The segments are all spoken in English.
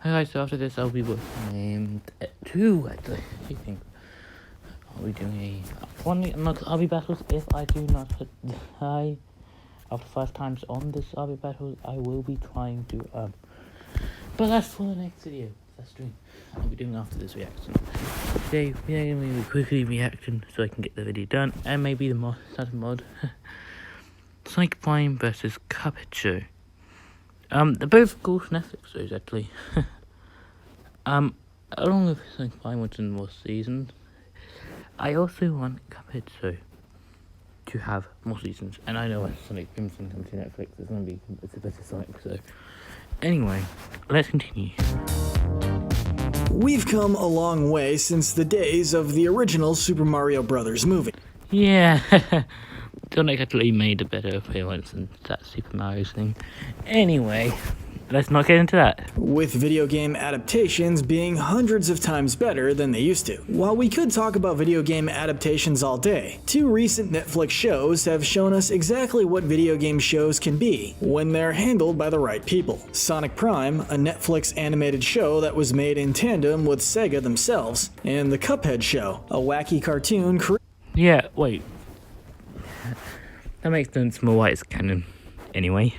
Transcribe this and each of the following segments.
Alright, so after this I'll be working two actually. I think I'll be doing another RV battles if I do not die after 5 times on this RV battles. I will be trying to but that's for the next video. That's doing I'll be doing after this reaction. Today we are going to be quickly reaction so I can get the video done, and maybe the mod Sonic Prime versus Cuphead Show. They're both cool Netflix shows actually. Along with Sonic Prime, which in more seasons, I also want Cuphead Show to have more seasons. And I know when Sonic comes to Netflix, it's a better Sonic. So anyway, let's continue. We've come a long way since the days of the original Super Mario Bros. Movie. Yeah. Sonic actually made a better appearance than that Super Mario thing. Anyway, let's not get into that. With video game adaptations being hundreds of times better than they used to. While we could talk about video game adaptations all day, 2 recent Netflix shows have shown us exactly what video game shows can be when they're handled by the right people. Sonic Prime, a Netflix animated show that was made in tandem with Sega themselves, and The Cuphead Show, a wacky cartoon Yeah, wait. That makes sense more why it's canon. Anyway.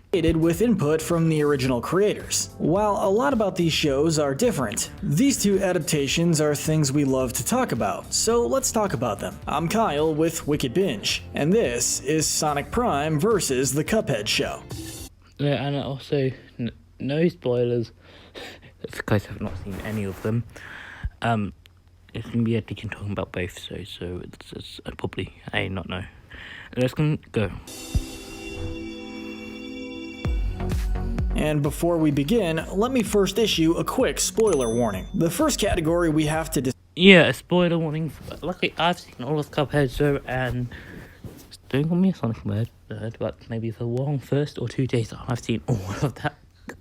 created with input from the original creators. While a lot about these shows are different, these 2 adaptations are things we love to talk about, so let's talk about them. I'm Kyle with Wicked Binge, and this is Sonic Prime versus The Cuphead Show. Yeah, and also, no spoilers, if you guys have not seen any of them. It's going to be actually talking about both, so it's probably, I not know. Let's go. And before we begin, let me first issue a quick spoiler warning. The first category we have to Yeah, a spoiler warning. Luckily, I've seen all of Cuphead, so, and don't call me a Sonic nerd, but maybe the first or 2 days I've seen all of that.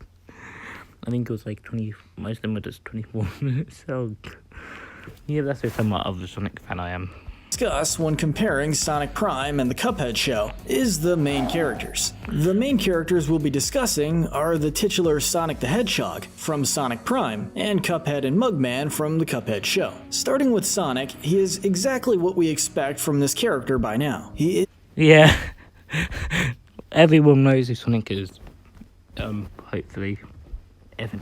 I think it was like 20, most of them were just 24 minutes, so yeah, that's how much of the Sonic fan I am. discuss when comparing Sonic Prime and the Cuphead Show is the main characters. The main characters we'll be discussing are the titular Sonic the Hedgehog from Sonic Prime and Cuphead and Mugman from the Cuphead Show. Starting with Sonic, he is exactly what we expect from this character by now. Yeah, everyone knows who Sonic is. Hopefully, if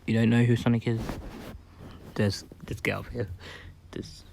you don't know who Sonic is, just get out of here. Just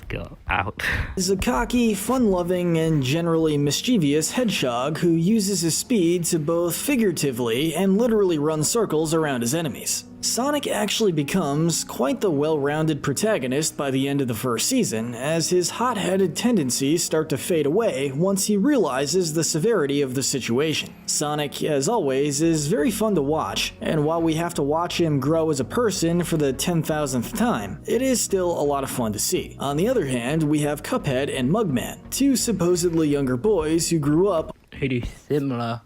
go out. Is a cocky, fun-loving, and generally mischievous hedgehog who uses his speed to both figuratively and literally run circles around his enemies. Sonic actually becomes quite the well-rounded protagonist by the end of the first season, as his hot-headed tendencies start to fade away once he realizes the severity of the situation. Sonic, as always, is very fun to watch, and while we have to watch him grow as a person for the 10,000th time, it is still a lot of fun to see. On the other hand, we have Cuphead and Mugman, 2 supposedly younger boys who grew up Who do similar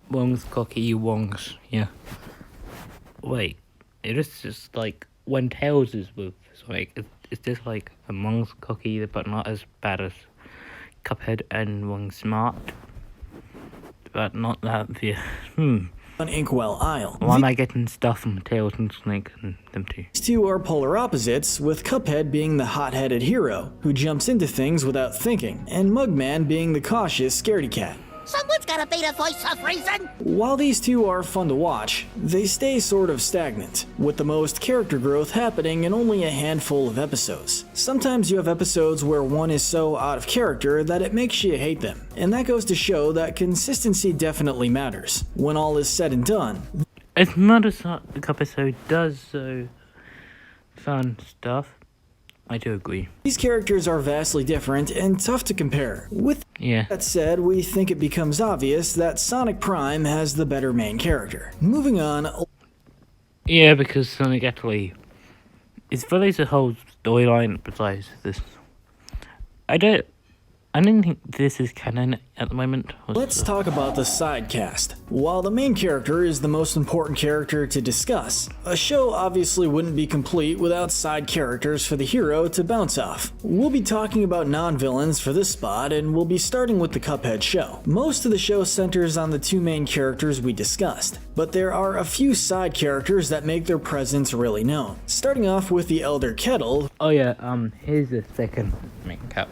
Wong's cocky Wongs, yeah. Wait, it is just like when Tails is with Sonic, it's just like amongst cocky but not as bad as Cuphead and Wong Smart, but not that the on Inkwell Isle. Why am I getting stuff from Tails and Sonic and them 2? These 2 are polar opposites, with Cuphead being the hot-headed hero who jumps into things without thinking, and Mugman being the cautious scaredy cat. Someone's gotta be the voice of reason! While these 2 are fun to watch, they stay sort of stagnant, with the most character growth happening in only a handful of episodes. Sometimes you have episodes where one is so out of character that it makes you hate them, and that goes to show that consistency definitely matters. When all is said and done, As much as the episode does so fun stuff, I do agree. These characters are vastly different and tough to compare. With that said, we think it becomes obvious that Sonic Prime has the better main character. Moving on. Yeah, because Sonic actually is follows the whole storyline besides this. I I don't think this is canon at the moment. Let's talk about the side cast. While the main character is the most important character to discuss, a show obviously wouldn't be complete without side characters for the hero to bounce off. We'll be talking about non-villains for this spot, and we'll be starting with the Cuphead show. Most of the show centers on the two main characters we discussed, but there are a few side characters that make their presence really known. Starting off with the Elder Kettle. Oh yeah, here's the second main cap.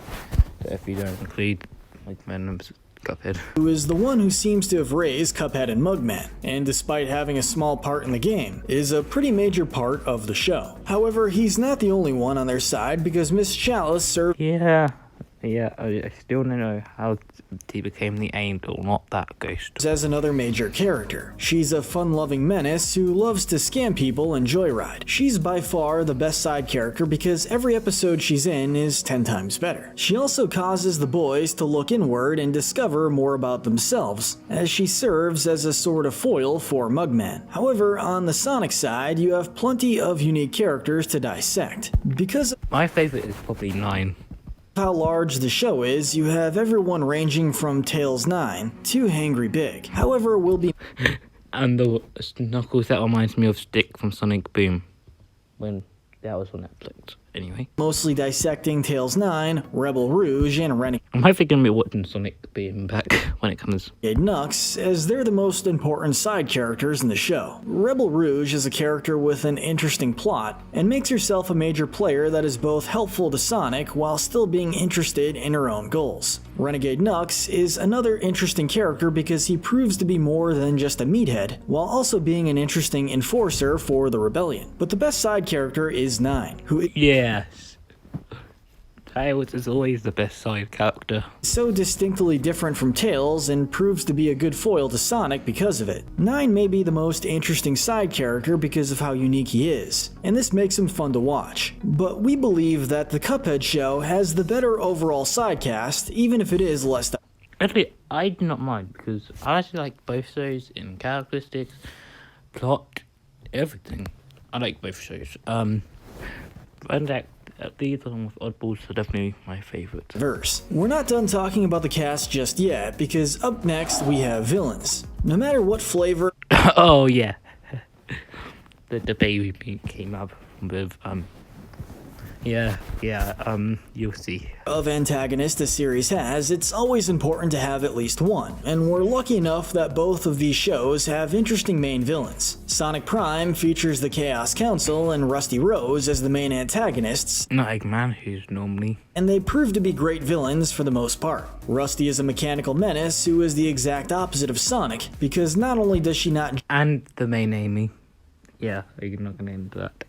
If you don't include like Venom's Cuphead. Who is the one who seems to have raised Cuphead and Mugman, and despite having a small part in the game, is a pretty major part of the show. However, he's not the only one on their side because Miss Chalice served I still don't know how he became the angel, not that ghost. as another major character. She's a fun-loving menace who loves to scam people and joyride. She's by far the best side character because every episode she's in is 10 times better. She also causes the boys to look inward and discover more about themselves, as she serves as a sort of foil for Mugman. However, on the Sonic side, you have plenty of unique characters to dissect. Because My favorite is probably 9. how large the show is, you have everyone ranging from Tails 9 to Hangry Big. However, we'll be And the Knuckles, that reminds me of Stick from Sonic Boom. When that was on Netflix. Anyway. mostly dissecting Tails 9, Rebel Rouge, and Renegade I might think I'm watching Sonic Boom back when it comes. Knux, as they're the most important side characters in the show. Rebel Rouge is a character with an interesting plot, and makes herself a major player that is both helpful to Sonic while still being interested in her own goals. Renegade Knux is another interesting character because he proves to be more than just a meathead, while also being an interesting enforcer for the rebellion. But the best side character is 9, who Yes. Tails is always the best side character. is so distinctly different from Tails and proves to be a good foil to Sonic because of it. 9 may be the most interesting side character because of how unique he is, and this makes him fun to watch. But we believe that the Cuphead show has the better overall side cast, even if it is less. Actually, I do not mind because I actually like both shows in characteristics, plot, everything. I like both shows. And that these along with Oddballs are definitely my favourites. Verse. We're not done talking about the cast just yet, because up next we have villains. No matter what flavor Oh yeah, the baby beat came up with you'll see. of antagonist a series has, it's always important to have at least one, and we're lucky enough that both of these shows have interesting main villains. Sonic Prime features the Chaos Council and Rusty Rose as the main antagonists, Not Eggman, who's normally and they prove to be great villains for the most part. Rusty is a mechanical menace who is the exact opposite of Sonic, because not only does she not and the main Amy. Yeah, you're not gonna into that.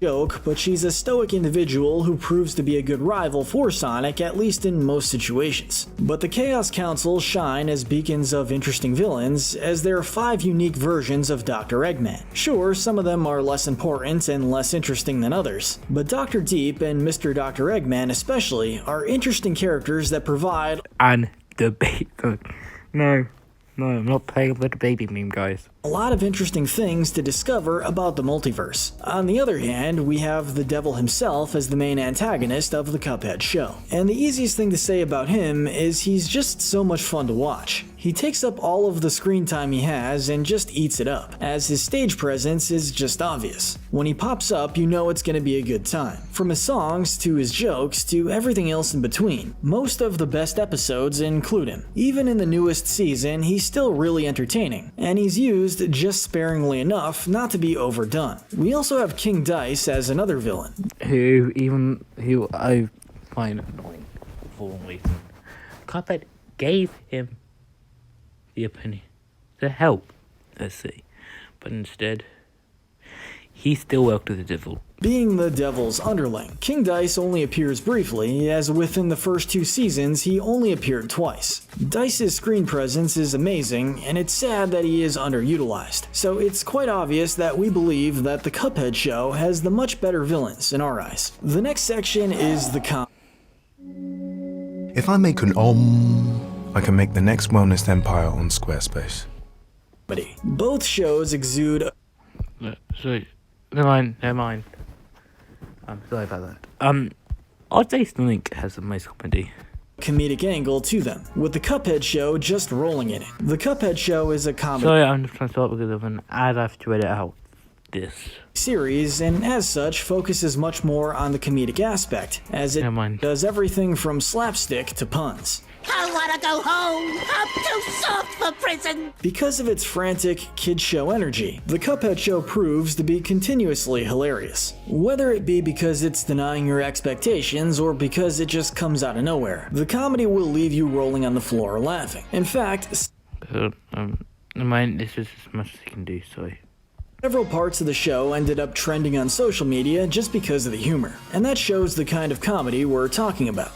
joke, but she's a stoic individual who proves to be a good rival for Sonic, at least in most situations. But the Chaos Council shine as beacons of interesting villains, as there are 5 unique versions of Dr. Eggman. Sure, some of them are less important and less interesting than others, but Dr. Deep and Mr. Dr. Eggman especially are interesting characters that provide And the baby. No, I'm not playing with the baby meme, guys. a lot of interesting things to discover about the multiverse. On the other hand, we have the devil himself as the main antagonist of the Cuphead show. And the easiest thing to say about him is he's just so much fun to watch. He takes up all of the screen time he has and just eats it up, as his stage presence is just obvious. When he pops up, you know it's gonna be a good time. From his songs, to his jokes, to everything else in between. Most of the best episodes include him. Even in the newest season, he's still really entertaining, and he's used just sparingly enough not to be overdone. We also have King Dice as another villain. Who I find annoying for one reason. Cuphead gave him the opinion to help, let's see. But instead, he still worked with the devil. Being the devil's underling, King Dice only appears briefly, as within the first 2 seasons he only appeared twice. Dice's screen presence is amazing, and it's sad that he is underutilized, so it's quite obvious that we believe that the Cuphead show has the much better villains in our eyes. The next section is the If I make an I can make the next wellness empire on Squarespace. comedy. Both shows exude Sorry, never mind. I'm sorry about that. I'd say Sonic has the most comedy. comedic angle to them, with the Cuphead show just rolling in it. The Cuphead show is a comedy Sorry, I'm just trying to stop because of an ad. I have to edit out this. series, and as such focuses much more on the comedic aspect, as it Never mind. does everything from slapstick to puns. I wanna go home. I'm too soft for prison. Because of its frantic kid show energy, the Cuphead show proves to be continuously hilarious. Whether it be because it's denying your expectations or because it just comes out of nowhere, the comedy will leave you rolling on the floor laughing. In fact, Never mind, this is as much as I can do, sorry. several parts of the show ended up trending on social media just because of the humor, and that shows the kind of comedy we're talking about.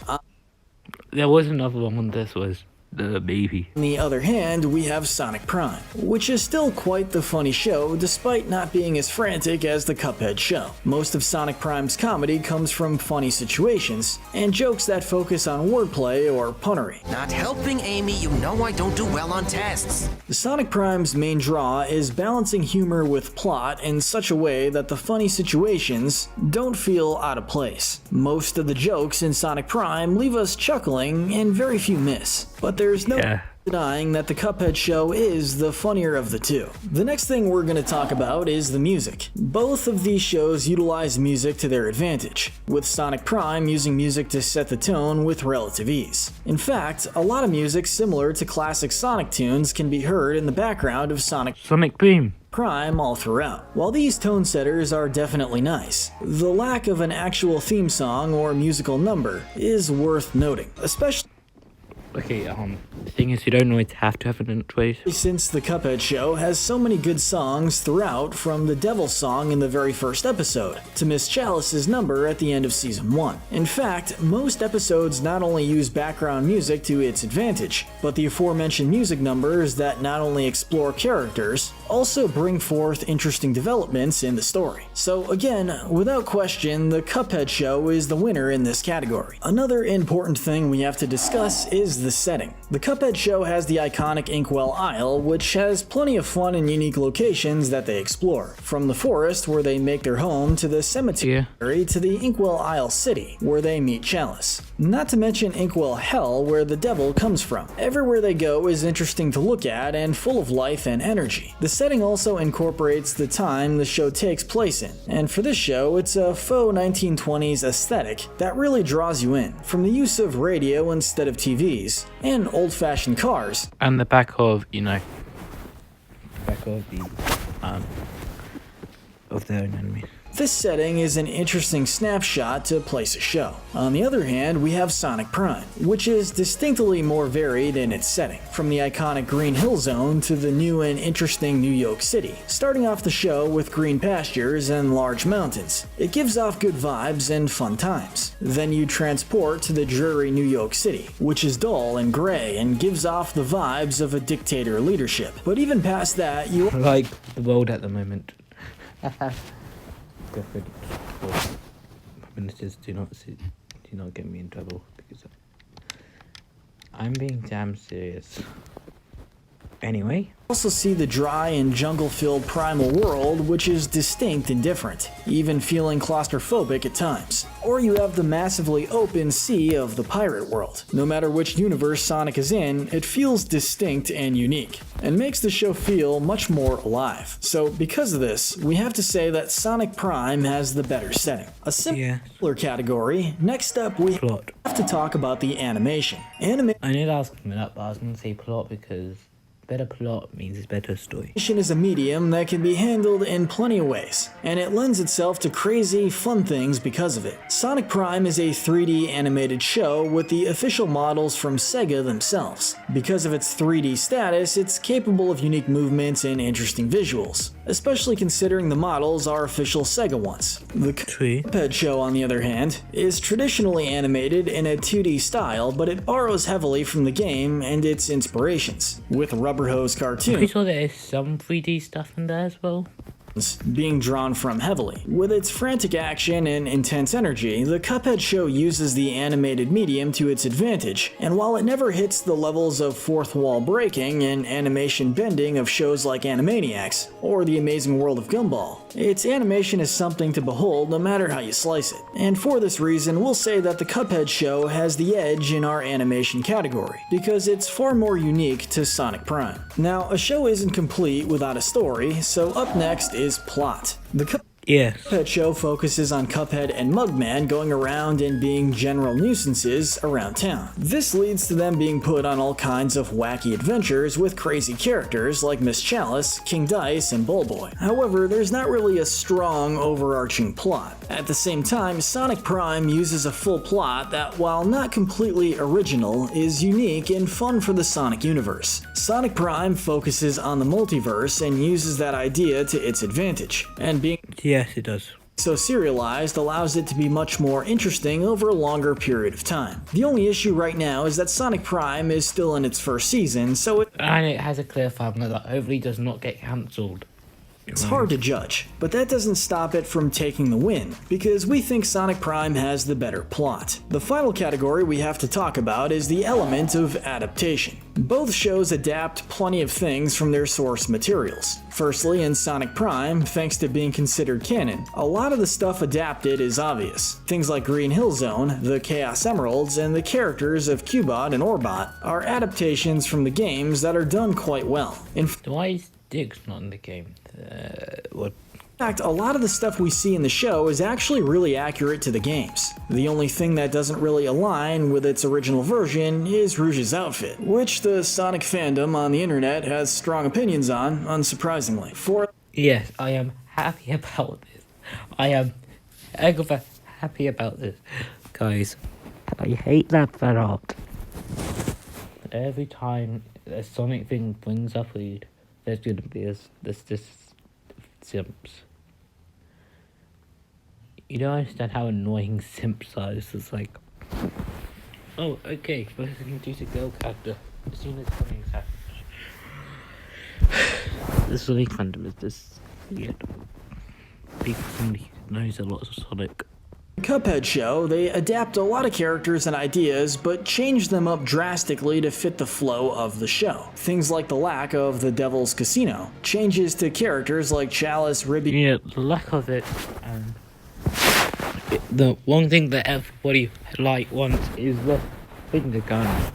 There was another one, this was the baby. On the other hand, we have Sonic Prime, which is still quite the funny show despite not being as frantic as the Cuphead show. Most of Sonic Prime's comedy comes from funny situations and jokes that focus on wordplay or punnery. Not helping, Amy. You know I don't do well on tests. Sonic Prime's main draw is balancing humor with plot in such a way that the funny situations don't feel out of place. Most of the jokes in Sonic Prime leave us chuckling and very few miss, but there's no denying that the Cuphead show is the funnier of the two. The next thing we're going to talk about is the music. Both of these shows utilize music to their advantage, with Sonic Prime using music to set the tone with relative ease. In fact, a lot of music similar to classic Sonic tunes can be heard in the background of Sonic Boom. Prime all throughout. While these tone setters are definitely nice, the lack of an actual theme song or musical number is worth noting, especially Okay, the thing is, you don't always have to have an intro. since the Cuphead show has so many good songs throughout, from the Devil song in the very first episode to Miss Chalice's number at the end of season 1. In fact, most episodes not only use background music to its advantage, but the aforementioned music numbers that not only explore characters, also bring forth interesting developments in the story. So again, without question, the Cuphead show is the winner in this category. Another important thing we have to discuss is the setting. The Cuphead show has the iconic Inkwell Isle, which has plenty of fun and unique locations that they explore. From the forest, where they make their home, to the cemetery, to the Inkwell Isle City, where they meet Chalice. Not to mention Inkwell Hell, where the devil comes from. Everywhere they go is interesting to look at and full of life and energy. The setting also incorporates the time the show takes place in, and for this show, it's a faux 1920s aesthetic that really draws you in. From the use of radio instead of TVs, and old-fashioned cars, And the back of, of their own enemies. this setting is an interesting snapshot to place a show. On the other hand, we have Sonic Prime, which is distinctly more varied in its setting, from the iconic Green Hill Zone to the new and interesting New York City. Starting off the show with green pastures and large mountains, it gives off good vibes and fun times. Then you transport to the dreary New York City, which is dull and gray and gives off the vibes of a dictator leadership. But even past that, you Like the world at the moment. Ministers, do not get me in trouble because I'm being damn serious. Anyway, also see the dry and jungle-filled primal world, which is distinct and different, even feeling claustrophobic at times. Or you have the massively open sea of the pirate world. No matter which universe Sonic is in, it feels distinct and unique, and makes the show feel much more alive. So because of this, we have to say that Sonic Prime has the better setting. A similar category, next up we plot. have to talk about the animation. I knew that I was coming up, but I was going to say plot because better plot means it's better story. Animation is a medium that can be handled in plenty of ways, and it lends itself to crazy, fun things because of it. Sonic Prime is a 3D animated show with the official models from Sega themselves. Because of its 3D status, it's capable of unique movements and interesting visuals, especially considering the models are official Sega ones. The Cuphead show, on the other hand, is traditionally animated in a 2D style, but it borrows heavily from the game and its inspirations, with Rubber Hose cartoons. We saw there is some 3D stuff in there as well. Being drawn from heavily. With its frantic action and intense energy, the Cuphead show uses the animated medium to its advantage, and while it never hits the levels of fourth wall breaking and animation bending of shows like Animaniacs or The Amazing World of Gumball, Its animation is something to behold no matter how you slice it. And for this reason, we'll say that the Cuphead show has the edge in our animation category, because it's far more unique to Sonic Prime. Now, a show isn't complete without a story, so up next is plot. The Yes. Cuphead show focuses on Cuphead and Mugman going around and being general nuisances around town. This leads to them being put on all kinds of wacky adventures with crazy characters like Miss Chalice, King Dice, and Bullboy. However, there's not really a strong overarching plot. At the same time, Sonic Prime uses a full plot that, while not completely original, is unique and fun for the Sonic universe. Sonic Prime focuses on the multiverse and uses that idea to its advantage, and being Yes, it does. so serialized allows it to be much more interesting over a longer period of time. The only issue right now is that Sonic Prime is still in its first season, so And it has a clear formula that hopefully does not get cancelled. it's hard to judge. But that doesn't stop it from taking the win, because we think Sonic Prime has the better plot. The final category we have to talk about is the element of adaptation. Both shows adapt plenty of things from their source materials. Firstly, in Sonic Prime, thanks to being considered canon, a lot of the stuff adapted is obvious. Things like Green Hill Zone, the Chaos Emeralds, and the characters of Cubot and Orbot are adaptations from the games that are done quite well. In Why is Diggs not in the game? What? fact, a lot of the stuff we see in the show is actually really accurate to the games. The only thing that doesn't really align with its original version is Rouge's outfit, which the Sonic fandom on the internet has strong opinions on, unsurprisingly. Yes, I am happy about this. I am happy about this. Guys, I hate that Farot. Every time a Sonic thing brings up weed, there's gonna be this simps. You don't understand how annoying simps are. This is like, oh, okay, we're going to use a girl character. As soon as something's happened. This Sonic fandom is this weird. People somebody knows a lot of Sonic. Cuphead show, they adapt a lot of characters and ideas, but change them up drastically to fit the flow of the show. Things like the lack of the Devil's Casino, changes to characters like Chalice, Ribby, Yeah, the lack of it, and the one thing that everybody wants is the finger gun.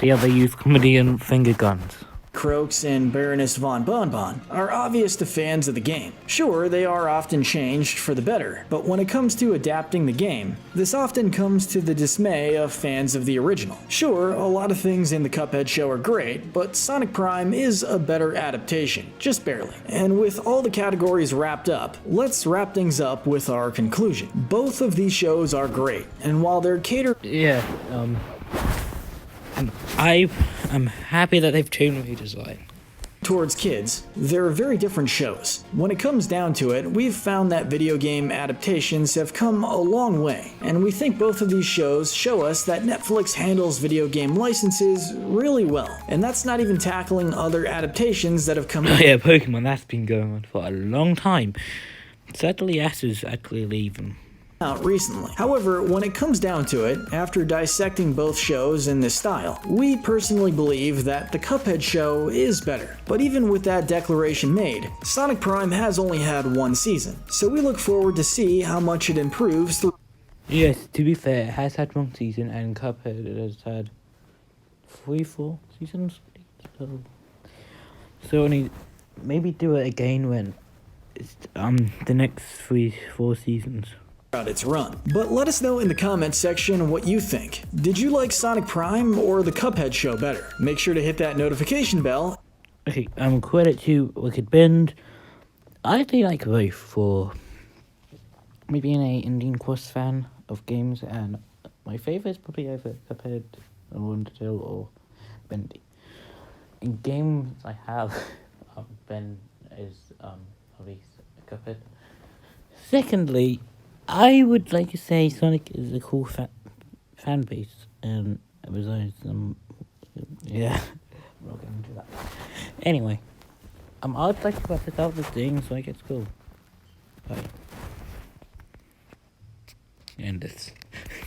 The other use comedy and finger guns. Croaks, and Baroness von Bonbon are obvious to fans of the game. Sure, they are often changed for the better, but when it comes to adapting the game, this often comes to the dismay of fans of the original. Sure, a lot of things in the Cuphead show are great, but Sonic Prime is a better adaptation, just barely. And with all the categories wrapped up, let's wrap things up with our conclusion. Both of these shows are great, and while they're catered Yeah, I'm happy that they've changed the design. towards kids, they're very different shows. When it comes down to it, we've found that video game adaptations have come a long way, and we think both of these shows show us that Netflix handles video game licenses really well. And that's not even tackling other adaptations that have come Oh yeah, Pokemon, that's been going on for a long time. Sadly, Ash is actually leaving. out recently. However, when it comes down to it, after dissecting both shows in this style, we personally believe that the Cuphead show is better. But even with that declaration made, Sonic Prime has only had one season, so we look forward to see how much it improves through. Yes, to be fair, it has had one season, and Cuphead has had 4 seasons. So only maybe do it again when it's the next 3-4 seasons. Out its run. But let us know in the comments section what you think. Did you like Sonic Prime or the Cuphead show better? Make sure to hit that notification bell. Okay, credit to Wicked Bend. I actually like both for me being a Indian Quest fan of games, and my favourite is probably either Cuphead or Undertale or Bendy. In games I have, Ben is probably Cuphead. Secondly, I would like to say Sonic is a cool fan base, and besides, yeah, I'm not getting into that. Anyway, I'd like to wrap it out this thing, so I get school. Bye. End this.